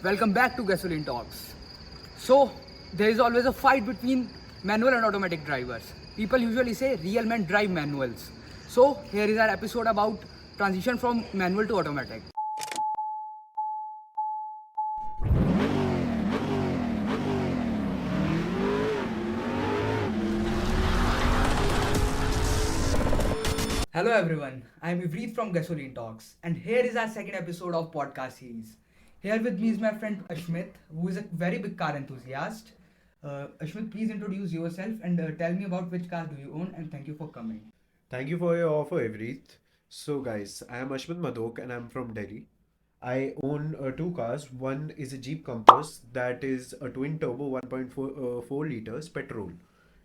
Welcome back to Gasoline Talks. So, there is always a fight between manual and automatic drivers. People usually say real men drive manuals. So, here is our episode about transition from manual to automatic. Hello everyone, I am Ivreet from Gasoline Talks, and here is our second episode of podcast series. Here with me is my friend Ashmit, who is a very big car enthusiast. Ashmit, please introduce yourself and tell me about which car do you own, and thank you for coming. Thank you for your offer, Evreeth. So, guys, I am Ashmit Madhok and I'm from Delhi. I own two cars. One is a Jeep Compass that is a twin turbo 1.4 liters petrol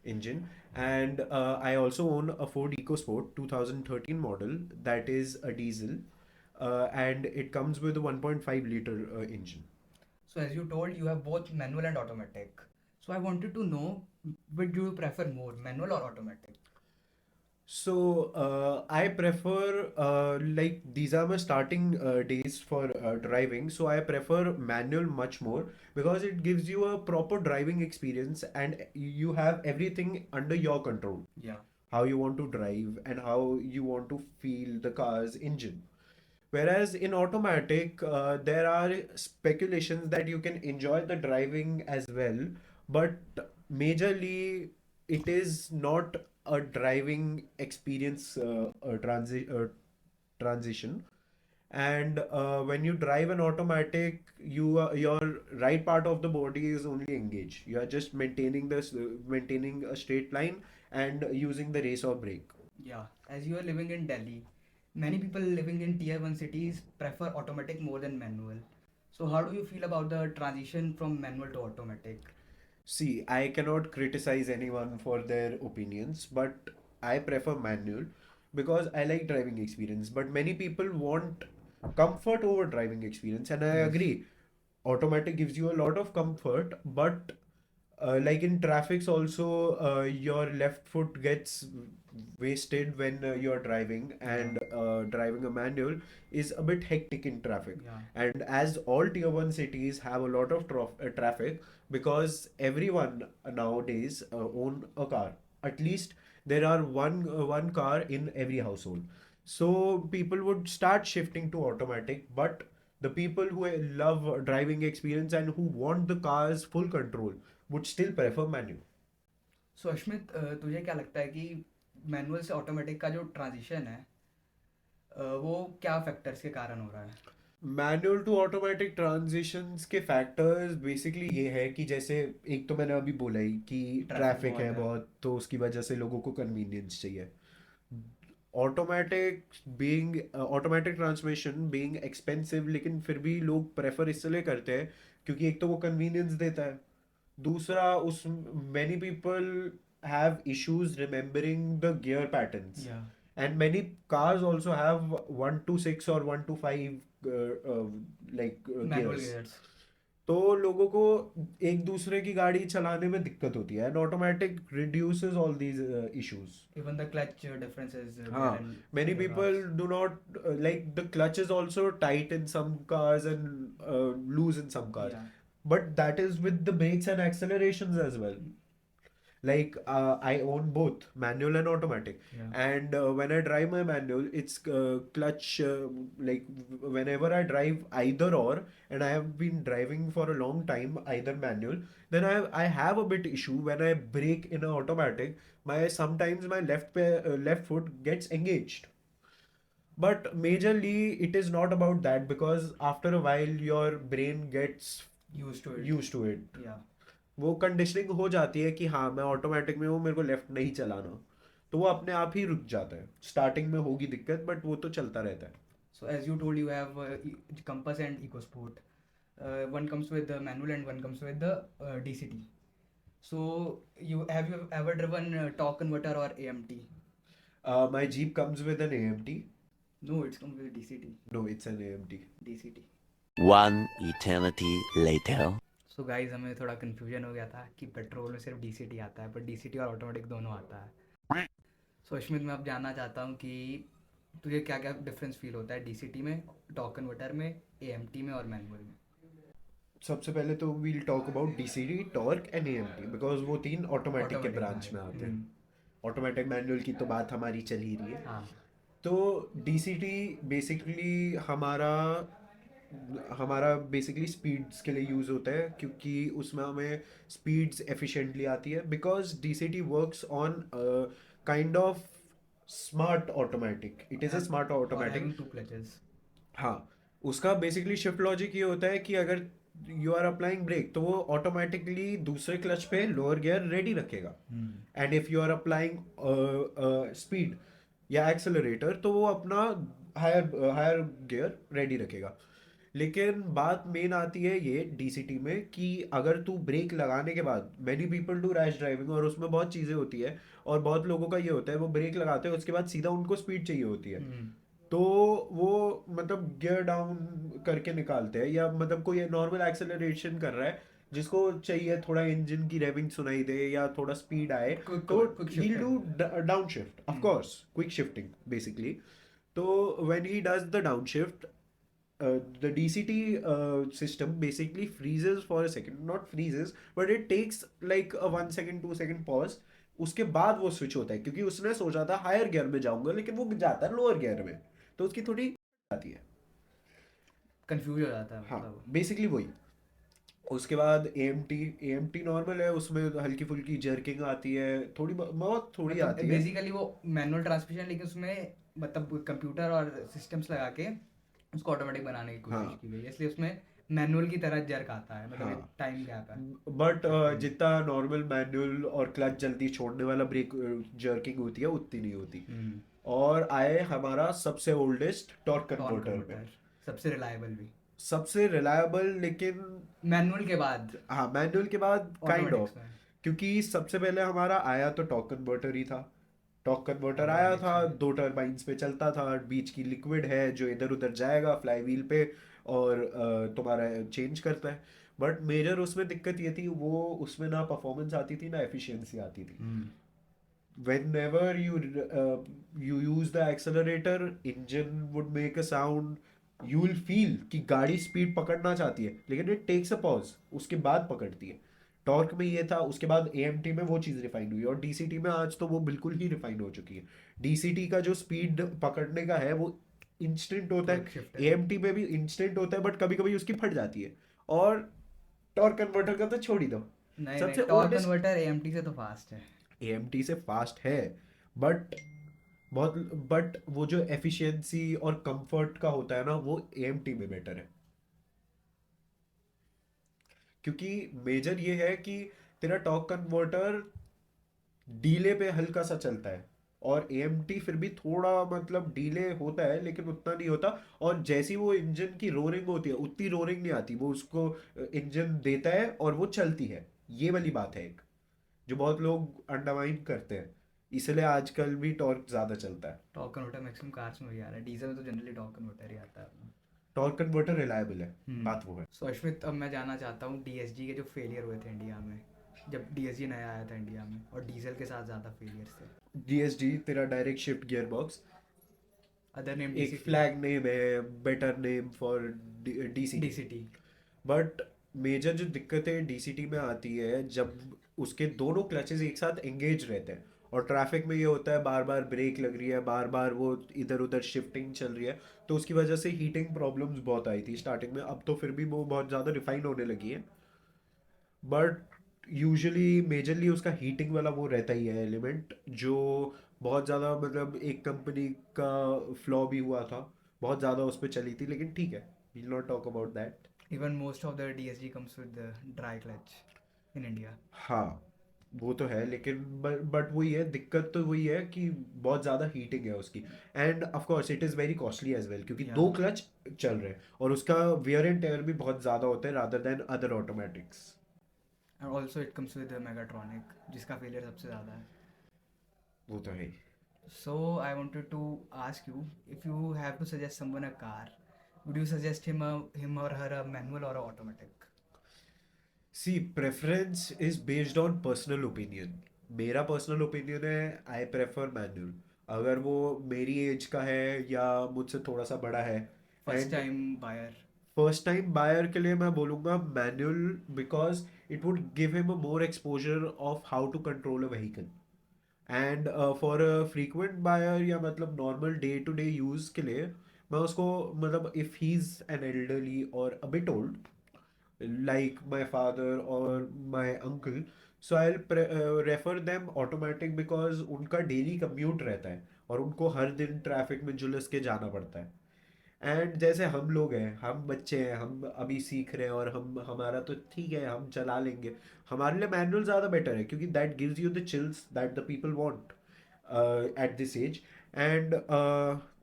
engine, and I also own a Ford EcoSport 2013 model that is a diesel, and it comes with a 1.5 liter engine. So, as you told, you have both manual and automatic. So, I wanted to know which do you prefer more, manual or automatic? So I prefer like these are my starting days for driving. So I prefer manual much more because it gives you a proper driving experience and you have everything under your control. Yeah. How you want to drive and how you want to feel the car's engine. Whereas in automatic, there are speculations that you can enjoy the driving as well, but majorly it is not a driving experience transition. And when you drive an automatic, your right part of the body is only engaged. You are just maintaining a straight line and using the race or brake. Yeah, as you are living in Delhi, many people living in tier 1 cities prefer automatic more than manual. So, how do you feel about the transition from manual to automatic? See, I cannot criticize anyone for their opinions, but I prefer manual because I like driving experience. But many people want comfort over driving experience, and I Yes. agree. Automatic gives you a lot of comfort, but like in traffics also, your left foot gets wasted when you're driving, and driving a manual is a bit hectic in traffic. Yeah. And as all tier 1 cities have a lot of traffic, because everyone nowadays own a car. At least there are one car in every household. So people would start shifting to automatic, but the people who love driving experience and who want the car's full control would still prefer manual. सो अश्मित तुझे क्या लगता है कि manual से automatic का जो transition है वो क्या फैक्टर्स के कारण हो रहा है? मैनुअल टू ऑटोमेटिक ट्रांजिशंस के फैक्टर्स बेसिकली ये है कि जैसे एक तो मैंने अभी बोला ही कि ट्रैफिक ट्रैफिक बहुत है है। बहुत, तो उसकी वजह से लोगों को कन्वीनियंस चाहिए. ऑटोमेटिक ट्रांसमिशन बीइंग एक्सपेंसिव, लेकिन फिर भी लोग प्रेफर इसलिए करते हैं क्योंकि एक तो वो कन्वीनियंस देता है, दूसरा उस many people have issues remembering the gear patterns, या and many cars also have 1 to 6 or 1 to 5 manual gears. Gears. तो लोगों को एक दूसरे की गाड़ी चलाने में दिक्कत होती है, and automatic reduces all these issues. Even the clutch differences हाँ, many people do not like the clutch is also tight in some cars and loose in some cars, या but that is with the brakes and accelerations as well. Like I own both manual and automatic, या and when I drive my manual, it's clutch. Like whenever I drive either or, and I have been driving for a long time either manual, then I have a bit issue when I brake in an automatic. My sometimes my left foot gets engaged. But majorly, it is not about that because after a while, your brain gets used to it. used to it. या वो conditioning हो जाती है कि हाँ मैं automatic में हूँ, मेरे को लेफ्ट नहीं चलाना, तो वो अपने आप ही रुक जाता है. स्टार्टिंग में होगी दिक्कत, बट वो तो चलता रहता है. So as you told you have Compass and EcoSport. One comes with the manual and one comes with the DCT. So you ever driven torque converter or AMT? My Jeep comes with an AMT. No, it's comes with DCT. No, it's an AMT. DCT. One eternity later. So guys हमें थोड़ा confusion हो गया था कि petrol में सिर्फ DCT आता है, पर डीसीटी और ऑटोमेटिक दोनों आता है. सो अश्मित, मैं अब जानना चाहता हूँ कि तुझे क्या क्या डिफरेंस फील होता है डीसीटी में, टॉर्क कन्वर्टर में, एएमटी में और मैनुअल में? सबसे पहले तो we'll talk about DCT, torque and AMT, because वो तीन ऑटोमेटिक के Automatic ब्रांच है। में आते हैं. ऑटोमेटिक मैनुअल की तो बात हमारी चल ही रही है. हाँ. तो डीसीटी बेसिकली हमारा हमारा बेसिकली स्पीड्स के लिए यूज़ होता है, क्योंकि उसमें हमें स्पीड्स एफिशिएंटली आती है, because DCT works on kind of smart automatic. It is a smart Or automatic. having 2 clutches. हाँ, उसका बेसिकली शिफ्ट लॉजिक ये होता है कि अगर यू आर अप्लाइंग ब्रेक तो वो ऑटोमेटिकली दूसरे क्लच पे लोअर गियर रेडी रखेगा. And if you are applying speed या एक्सेलरेटर तो वो अपना हायर हायर गियर रेडी रखेगा. लेकिन बात मेन आती है ये डीसीटी में कि अगर तू ब्रेक लगाने के बाद, many people do rash driving और उसमें बहुत चीज़ें होती है, और बहुत लोगों का ये होता है वो ब्रेक लगाते हैं उसके बाद सीधा उनको स्पीड चाहिए होती है, तो वो मतलब गियर डाउन करके निकालते हैं, या मतलब कोई नॉर्मल एक्सेलरेशन कर रहा है जिसको चाहिए थोड़ा इंजन की रेविंग सुनाई दे या थोड़ा स्पीड आए, तो Quick he'll shifting. do down shift, of course quick shifting basically. तो when he does the down shift, the DCT system basically freezes for a second, not freezes, but it takes like a 1 second 2 second pause. उसके बाद वो switch होता है, क्योंकि उसने सोचा था हायर गियर में जाऊंगा लेकिन वो जाता है लोअर गियर में, तो उसकी थोड़ी आती है. कंफ्यूज हो जाता है हाँ, मतलब. बेसिकली वही. उसके बाद एएमटी नॉर्मल है, उसमें हल्की फुल्की जर्किंग आती है, थोड़ी बहुत थोड़ी मतलब आती है. बेसिकली वो मैनुअल ट्रांसमिशन, लेकिन उसमें मतलब कंप्यूटर और सिस्टम्स लगा के उसको ऑटोमेटिक बनाने की हाँ. कोशिश की गई है, इसलिए उसमें मैनुअल की तरह जर्क आता है, मतलब हाँ. एक टाइम गैप है. बट जितना नॉर्मल मैनुअल और क्लच जल्दी छोड़ने वाला ब्रेक जर्किंग होती है उतनी नहीं होती. और आए हमारा सबसे ओल्डेस्ट टॉर्क टॉर्क कन्वर्टर पे. कन्वर्टर सबसे रिलायबल भी सबसे रिलायबल, लेकिन मैनुअल के बाद हाँ मैनुअल के बाद काइंड ऑफ, ऑटोमेटिक्स में. क्योंकि सबसे पहले हमारा आया तो टॉर्क कन्वर्टर ही था. टॉर्क कन्वर्टर आया ऑटोमेटिक्स था, में. 2 टर्बाइंस पे चलता था, बीच की लिक्विड है जो इधर उधर जाएगा फ्लाई व्हील पे और तुम्हारा चेंज करता है. बट मेजर उसमें दिक्कत ये थी, वो उसमें ना परफॉर्मेंस आती थी ना एफिशिएंसी आती थी. whenever you use the accelerator, engine would make a sound. You will feel कि गाड़ी स्पीड पकड़ना चाहती है लेकिन it takes a pause, उसके बाद पकड़ती है. टॉर्क में ये था, उसके बाद एएमटी में वो चीज़ रिफाइंड हुई, और डीसीटी में आज तो वो बिल्कुल ही रिफाइंड हो चुकी है. डीसीटी का जो स्पीड पकड़ने का है वो इंस्टेंट होता है, क्विक शिफ्ट है. एएमटी में भी इंस्टेंट होता है, बट कभी कभी उसकी फट जाती है. और टॉर्क कन्वर्टर का तो छोड़ ही दो. नहीं सबसे नहीं, टॉर्क ओल्डेस्ट कन्वर्टर एएमटी से तो फास्ट है. एएमटी से फास्ट है, बट बहुत, बट वो जो एफिशिएंसी और कंफर्ट का होता है ना वो एएमटी में बेटर है. क्योंकि मेजर ये है कि तेरा टॉर्क कन्वर्टर डीले पे हल्का सा चलता है, और एएमटी फिर भी थोड़ा मतलब डीले होता है लेकिन उतना नहीं होता. और जैसी वो इंजन की रोरिंग होती है उतनी रोरिंग नहीं आती, वो उसको इंजन देता है और वो चलती है. ये वाली बात है एक जो बहुत लोग अंडरमाइन करते हैं, इसलिए आजकल भी टॉर्क ज़्यादा चलता है. टॉर्क कन्वर्टर मैक्सिमम कार्स में भी आ रहा है, डीजल में तो जनरली टॉर्क कन्वर्टर ही आता है. टॉर्क कन्वर्टर रिलायबल है, बात वो है. सो अश्मित, अब मैं जानना चाहता हूँ डीएसजी के जो फेलियर हुए थे इंडिया में, जब डीएसजी नया आया था इंडिया में, और डीजल के साथ ज़्यादा फेलियर्स थे. डीएसजी तेरा direct shift gear box, other name एक फ्लैग नेम है, better name for DCT. DCT. But major जो दिक्कतें डीसीटी में आती है जब उसके दोनों क्लचेस एक साथ एंगेज रहते हैं, और ट्रैफिक में ये होता है बार बार ब्रेक लग रही है, बार बार वो इधर उधर शिफ्टिंग चल रही है, तो उसकी वजह से हीटिंग प्रॉब्लम्स बहुत आई थी स्टार्टिंग में. अब तो फिर भी वो बहुत ज़्यादा रिफाइन होने लगी है, बट यूजुअली मेजरली उसका हीटिंग वाला वो रहता ही है एलिमेंट, जो बहुत ज़्यादा मतलब एक कंपनी का फ्लॉ भी हुआ था, बहुत ज़्यादा उस पर चली थी, लेकिन ठीक है, we will not talk about that. Even most of the DSG comes with dry clutch in India. हाँ, वो तो है, लेकिन बट वही है, दिक्कत तो वही है कि बहुत ज़्यादा हीटिंग है उसकी, and of course it is very costly as well, क्योंकि Yeah. 2 क्लच चल रहे हैं और उसका वियर एंड टेयर भी बहुत ज़्यादा होता है rather then other automatics. And also it comes with megatronic, जिसका फेलियर सबसे ज़्यादा है. वो तो है. So I wanted to ask you, if you have to suggest someone a car, would you suggest him or her a manual or a automatic? See, preference is based on personal opinion. मेरा personal opinion है I prefer manual. अगर वो मेरी as का है या मुझसे थोड़ा सा बड़ा है, First and time buyer. First time buyer के लिए मैं बोलूँगा manual, because it would give him a more exposure of how to control a vehicle. And for a frequent buyer या मतलब normal day to day use के लिए मैं उसको, मतलब if he is an elderly और a bit old like my father or my uncle, so I'll refer them automatic because उनका daily commute रहता है और उनको हर दिन ट्रैफिक में जुलस के जाना पड़ता है। एंड जैसे हम लोग हैं, हम बच्चे हैं, हम अभी सीख रहे हैं और हम हमारा तो ठीक है, हम चला लेंगे। हमारे लिए मैनुअल ज़्यादा बेटर है क्योंकि that gives you the chills that the people want at this age. And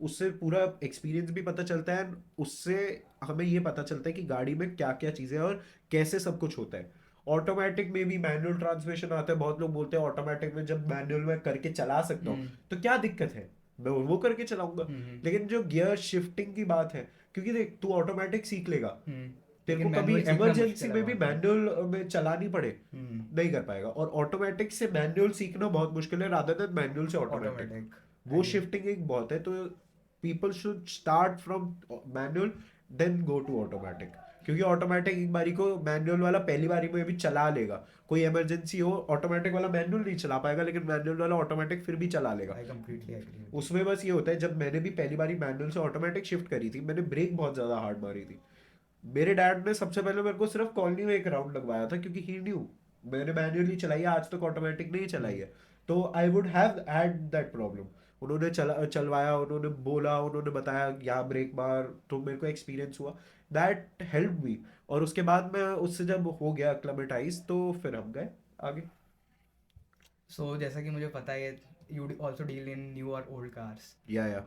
उससे पूरा एक्सपीरियंस भी पता चलता है, उससे हमें ये पता चलता है कि गाड़ी में क्या क्या चीज़ें हैं और कैसे सब कुछ होता है। ऑटोमेटिक में भी मैनुअल ट्रांसमिशन आता है, बहुत लोग बोलते हैं ऑटोमेटिक में जब मैनुअल में करके चला सकता हूँ तो क्या दिक्कत है, मैं वो करके चलाऊंगा। लेकिन जो गियर शिफ्टिंग की बात है, क्योंकि देख तू ऑटोमेटिक सीख लेगा, तेरे को लेकिन कभी मैनुअल सीखना इमरजेंसी मुश्किल है में भी बहुत। मैनुअल में चलानी पड़े नहीं कर पाएगा, और ऑटोमेटिक से मैनुअल सीखना बहुत मुश्किल है रादर देन मैनुअल से ऑटोमेटिक। ऑटोमेटिक वो शिफ्टिंग एक बहुत है, तो people should start from manual then go to automatic, क्योंकि ऑटोमेटिक एक बारी को मैनुअल वाला पहली बारी में भी चला लेगा, कोई इमरजेंसी हो ऑटोमेटिक वाला मैनुअल नहीं चला पाएगा लेकिन मैनुअल वाला ऑटोमेटिक फिर भी चला लेगा। I completely agree. उसमें बस ये होता है, जब मैंने भी पहली बारी मैनुअल से ऑटोमेटिक शिफ्ट करी थी, मैंने ब्रेक बहुत ज़्यादा हार्ड मारी थी। मेरे डैड ने सबसे पहले मेरे को सिर्फ कॉलोनी में एक राउंड लगवाया था क्योंकि ही न्यू मैंने मैन्युअली चलाई है, आज तक ऑटोमेटिक नहीं चलाई है, तो I would have had that problem. उन्होंने चलवाया, उन्होंने बोला, उन्होंने बताया यहाँ ब्रेक मार, तो मेरे को एक्सपीरियंस हुआ, दैट हेल्प मी। और उसके बाद मैं उससे जब हो गया एक्लेमेटाइज तो फिर हम गए आगे। सो जैसा कि मुझे पता है you also deal in new और ओल्ड कार्स। या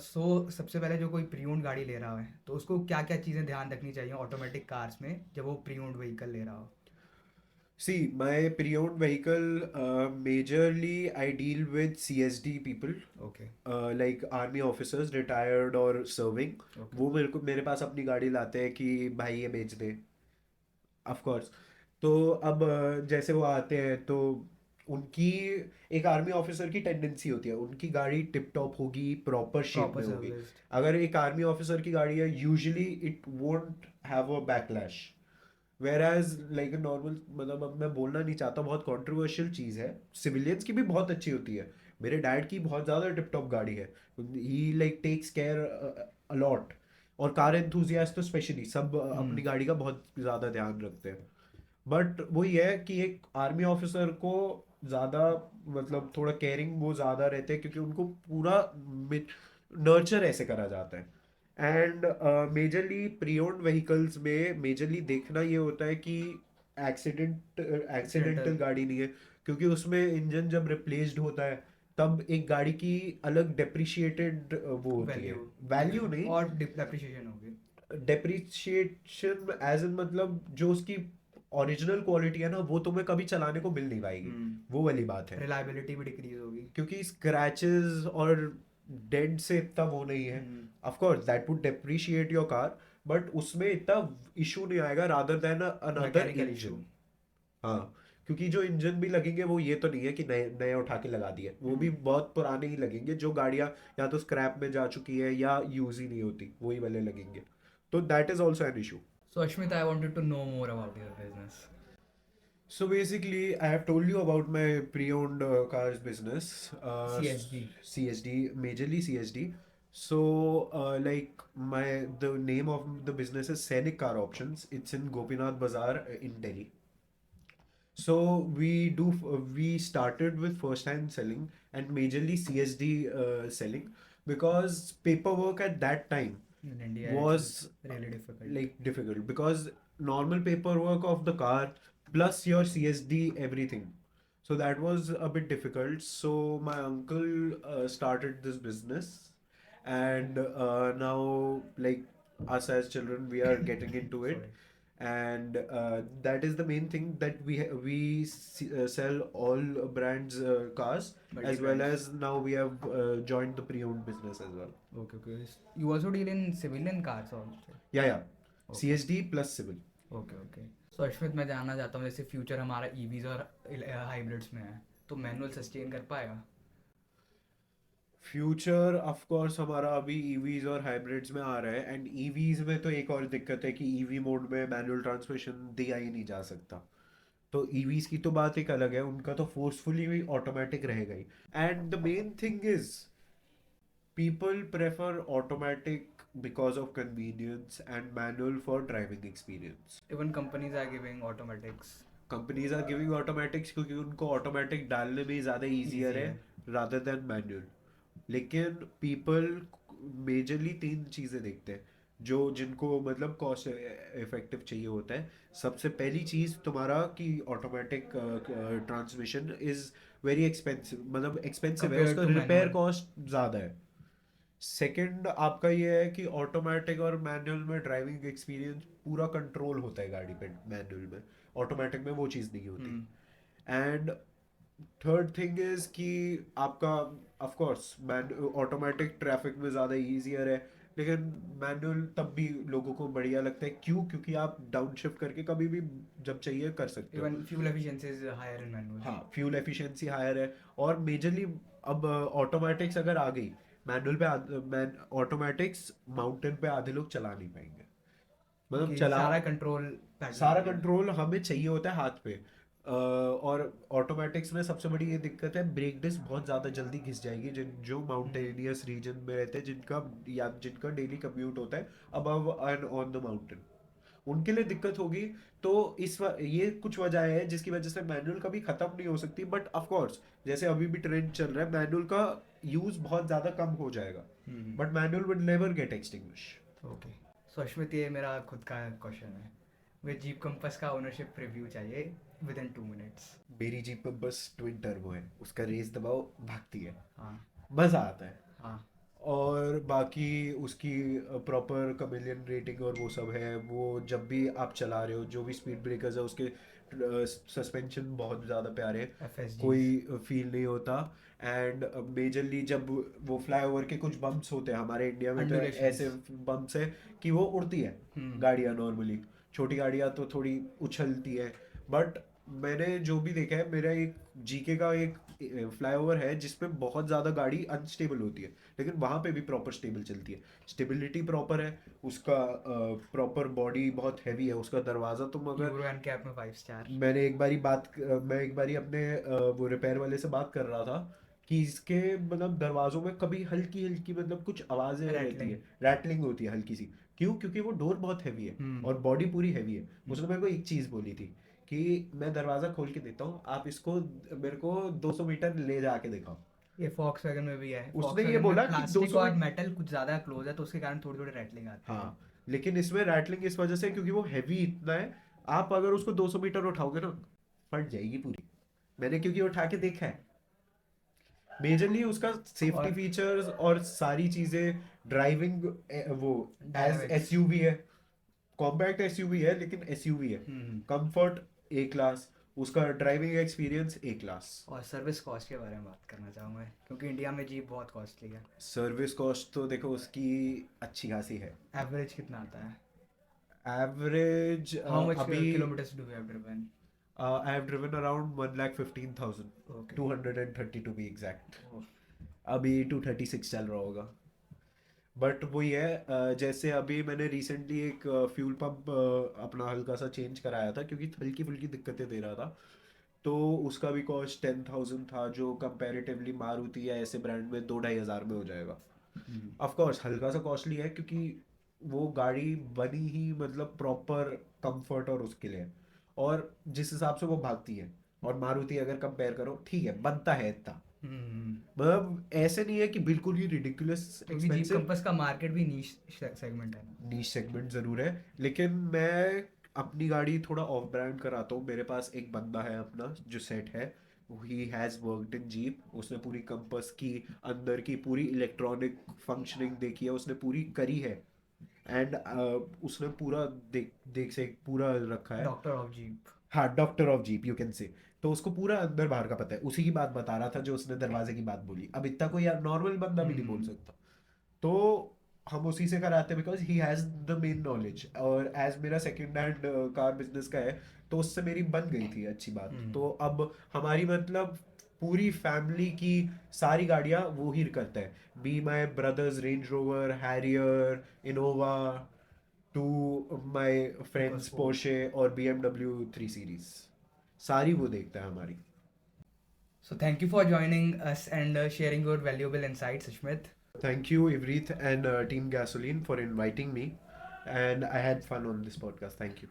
सो सबसे पहले जो कोई प्री ओन्ड गाड़ी ले रहा है तो उसको क्या क्या चीज़ें ध्यान रखनी चाहिए ऑटोमेटिक कार्स में जब वो प्री ओन्ड व्हीकल ले रहा हो? See, my pre-owned vehicle, majorly I deal with CSD people, okay like army officers, retired और serving. ओके वो मेरे पास अपनी गाड़ी लाते हैं कि भाई ये बेच दे, ऑफ कोर्स। तो अब जैसे वो आते हैं तो उनकी, एक आर्मी ऑफिसर की टेंडेंसी होती है उनकी गाड़ी टिप टॉप होगी, प्रॉपर शेप प्रॉपर में होगी। सर्विस्ड। अगर एक आर्मी ऑफिसर की गाड़ी है usually it won't have a backlash, where as like a normal, मतलब अब मैं बोलना नहीं चाहता, बहुत कंट्रोवर्शियल चीज़ है, सिविलियंस की भी बहुत अच्छी होती है। मेरे डैड की बहुत ज़्यादा टिप टॉप गाड़ी है, ही लाइक टेक्स केयर अलॉट, और कार एंथुजियास्ट तो स्पेशली सब अपनी गाड़ी का बहुत ज़्यादा ध्यान रखते हैं। बट वही है कि एक आर्मी ऑफिसर को ज़्यादा, मतलब थोड़ा केयरिंग वो ज़्यादा रहते हैं क्योंकि उनको पूरा नर्चर ऐसे करा जाता है। And majorly pre owned vehicles में मेजरली देखना ये होता है कि एक्सीडेंटल एक्सीडेंटल गाड़ी नहीं है, क्योंकि उसमें इंजन जब रिप्लेस्ड होता है तब एक गाड़ी की अलग डेप्रिशिएटेड वो होती है, वैल्यू वैल्यू नहीं, और डिप्रिशिएशन होगी। डेप्रिशिएशन एज इन मतलब जो उसकी ओरिजिनल क्वालिटी है ना वो तुम्हें कभी चलाने को मिल नहीं पाएगी, वो वाली बात है। रिलायबिलिटी भी डिक्रीज होगी। क्योंकि स्क्रैचेस और डेंट से इतना वो नहीं है, of course that would depreciate your car, but उसमें इतना इशू नहीं आएगा rather than another mechanical issue. Engine. हाँ, क्योंकि जो इंजन भी लगेंगे वो ये तो नहीं है कि नए नए उठा के लगा दिए, वो भी बहुत पुराने ही लगेंगे, जो गाड़ियाँ या तो स्क्रैप में जा चुकी है या यूज ही नहीं होती वही वाले लगेंगे, तो that is also an issue. So Ashmit, I wanted to know more about your business. So basically, I have told you about my pre-owned cars business, CSD. CSD, majorly CSD. So, like the name of the business is Scenic Car Options. It's in Gopinath Bazaar in Delhi. So we started with first-hand selling and majorly CSD selling, because paperwork at that time In India, was it's really difficult. like difficult, because normal paperwork of the car plus your CSD everything, so that was a bit difficult. So my uncle started this business, and now like us as children we are getting into it. Sorry. And that is the main thing, that sell all brands cars, as well Multi-brands. as now we have joined the pre-owned business as well. Okay, okay. You also deal in civilian cars also. Yeah. Okay. CSD plus civil. Okay okay. So Ashmit, मैं जानना चाहता हूँ जैसे future हमारा EVs और hybrids में है तो मैनुअल सस्टेन कर पाएगा? फ्यूचर ऑफ कोर्स हमारा अभी ईवीज और हाइब्रिड्स में आ रहा है, एंड ईवीज में तो एक और दिक्कत है कि ईवी मोड में मैनुअल ट्रांसमिशन दिया ही नहीं जा सकता। तो ईवीज की तो बात एक अलग है, उनका तो फोर्सफुली भी ऑटोमेटिक रहेगा ही। And the main thing is people prefer automatic because of convenience and manual for driving experience. Even companies are giving automatics. Companies are giving automatics क्योंकि उनको ऑटोमेटिक डालने में ज़्यादा ईजियर है Easier. Rather than manual. लेकिन people majorly तीन चीज़ें देखते हैं जो जिनको मतलब कॉस्ट इफेक्टिव चाहिए होता है। सबसे पहली चीज़ तुम्हारा कि automatic transmission is very expensive, मतलब एक्सपेंसिव है, Compared उसका to रिपेयर manual. कॉस्ट ज़्यादा है। सेकंड आपका ये है कि ऑटोमेटिक और मैनुअल में ड्राइविंग एक्सपीरियंस पूरा कंट्रोल होता है गाड़ी पे मैनुअल में, ऑटोमेटिक में वो चीज़ नहीं होती। Hmm. And third thing is कि आपका ऑफ कोर्स ऑटोमेटिक ट्रैफिक में ज़्यादा ईजियर है, लेकिन मैनुअल तब भी लोगों को बढ़िया लगता है। क्यों? क्योंकि आप डाउन शिफ्ट करके कभी भी जब चाहिए कर सकते हो। Even fuel efficiency is higher in manual. हाँ, फ्यूल एफिशिएंसी हायर है। और मेजरली अब ऑटोमेटिक्स अगर आ गई मैनुअल पे, ऑटोमेटिक्स माउंटेन पे आधे लोग चला नहीं पाएंगे, मतलब कि चला सारा कंट्रोल सारा कंट्रोल हमें चाहिए होता है हाथ पे। और ऑटोमेटिक्स में सबसे बड़ी ये दिक्कत है, ब्रेक डिस्क बहुत ज़्यादा जल्दी घिस जाएगी। जो माउंटेनियस रीजन में रहते हैं, जिनका डेली कम्यूट होता है above and on the mountain, उनके लिए दिक्कत होगी। तो ये कुछ वजह है जिसकी वजह से मैनुअल कभी खत्म नहीं हो सकती। बट ऑफ कोर्स जैसे अभी भी ट्रेंड चल रहा है, मैनुअल का यूज बहुत ज्यादा कम हो जाएगा, but manual will never get extinguish. Okay. So Ashmit, ये मेरा खुद का क्वेश्चन है। मुझे जीप कंपास का ओनरशिप रिव्यू चाहिए विद इन 2 मिनट्स। मेरी जीप में बस ट्विन टर्बो है, उसका रेस दबाओ भागती है, हाँ मजा आता है। हाँ। और बाकी उसकी प्रॉपर कमेलियन रेटिंग और वो सब है। वो जब भी आप चला रहे हो, जो भी स्पीड ब्रेकर्स है उसके सस्पेंशन बहुत ज़्यादा प्यारे हैं, FSGs. कोई फील नहीं होता। एंड मेजरली जब वो फ्लाईओवर के कुछ बम्प्स होते हैं हमारे इंडिया में, तो Undulations. ऐसे बम्प्स है कि वो उड़ती है गाड़ियाँ नॉर्मली। छोटी गाड़ियाँ तो थोड़ी उछलती है। बट मैंने जो भी देखा है, मेरा एक जीके का एक फ्लाईओवर है जिसमें बहुत ज़्यादा गाड़ी अनस्टेबल होती है, लेकिन वहाँ पे भी प्रॉपर स्टेबल चलती है। स्टेबिलिटी प्रॉपर है, उसका प्रॉपर बॉडी बहुत हैवी है, उसका दरवाज़ा तुम अगर यूरो एंड कैप में 5 स्टार। मैं एक बारी अपने वो रिपेयर वाले से बात कर रहा था कि इसके मतलब दरवाजों में कभी हल्की हल्की मतलब कुछ आवाज़ें रहती है, रैटलिंग होती है हल्की सी। क्यों? क्योंकि वो डोर बहुत हैवी है और बॉडी पूरी हैवी है। उसने मेरे को एक चीज़ बोली थी कि मैं दरवाज़ा खोल के देता हूँ, आप इसको मेरे को 200 मीटर ले जाके दिखाओ। ये Volkswagen में भी है। उसने ये Volkswagen बोला में कि प्लास्टिक 200 और मेटल कुछ ज़्यादा क्लोज है, तो उसके कारण थोड़ी थोड़ी रैटलिंग आती है। हाँ, लेकिन इसमें रैटलिंग इस वजह से क्योंकि वो हैवी इतना है, आप अगर उसको 200 मीटर उठाओगे ना, फट जाएगी पूरी। मैंने क्योंकि उठा के देखा है। मेजरली उसका सेफ्टी और फीचर्स और सारी चीजें, ड्राइविंग वो एज डायनामिक्स। एसयूवी है, कॉम्पैक्ट एसयूवी है लेकिन एसयूवी है। कंफर्ट ए क्लास, उसका ड्राइविंग एक्सपीरियंस ए क्लास। और सर्विस कॉस्ट के बारे में बात करना चाहूँगा, क्योंकि इंडिया में जीप बहुत कॉस्टली है। सर्विस कॉस्ट तो देखो उसकी अच्छी खासी है। एवरेज कितना आता है? एवरेज हाउ मच अभी kilometres do you have driven? I have driven around 1,15,000, Okay. 230 to be exact. अभी 236 चल रहा होगा। बट वही है, जैसे अभी मैंने रिसेंटली एक फ्यूल पंप अपना हल्का सा चेंज कराया था क्योंकि हल्की फुल्की दिक्कतें दे रहा था। तो उसका भी कॉस्ट 10,000 था, जो कंपैरेटिवली मारुति या ऐसे ब्रांड में 2-2,500 में हो जाएगा। ऑफ कोर्स हल्का सा कॉस्टली है क्योंकि वो गाड़ी बनी ही मतलब प्रॉपर कंफर्ट और उसके लिए, और जिस हिसाब से वो भागती है। और मारुति अगर कंपेयर करो, ठीक है बनता है इतना, मतलब ऐसे नहीं है कि बिल्कुल ही रिडिकुलस क्योंकि जीप एक्सपेंसिव। कंपास का मार्केट भी नीश सेगमेंट है ना। नीश सेगमेंट जरूर है, लेकिन मैं अपनी गाड़ी थोड़ा ऑफ ब्रांड कराता हूँ। मेरे पास एक बंदा है अपना जो सेट है, he has worked in jeep. उसने पूरी कंपास की अंदर की पूरी इलेक्ट्रॉनिक फंक्शनिंग देखी है, उसने पूरी करी है। एंड उसने पूरा देख देख से पूरा रखा है। Doctor of Jeep. हाँ, doctor of Jeep you can say. तो उसको पूरा अंदर बाहर का पता है। उसी की बात बता रहा था जो उसने दरवाजे की बात बोली। अब इतना कोई नॉर्मल बंदा भी नहीं बोल सकता। तो हम उसी से कराते हैं because he has the main knowledge. और एज मेरा सेकेंड हैंड कार बिजनेस का है, तो उससे मेरी बन गई थी अच्छी बात। तो अब हमारी मतलब पूरी फैमिली की सारी गाड़ियाँ वो ही करता है. Be my brother's Range Rover, Harrier, Innova, to my friends Sport. Porsche और BMW 3 सीरीज, सारी वो देखता है हमारी. So thank you for joining us and sharing your valuable insights, Ashmit. Thank you, Ivrit and Team Gasoline for inviting me. And I had fun on this podcast. Thank you.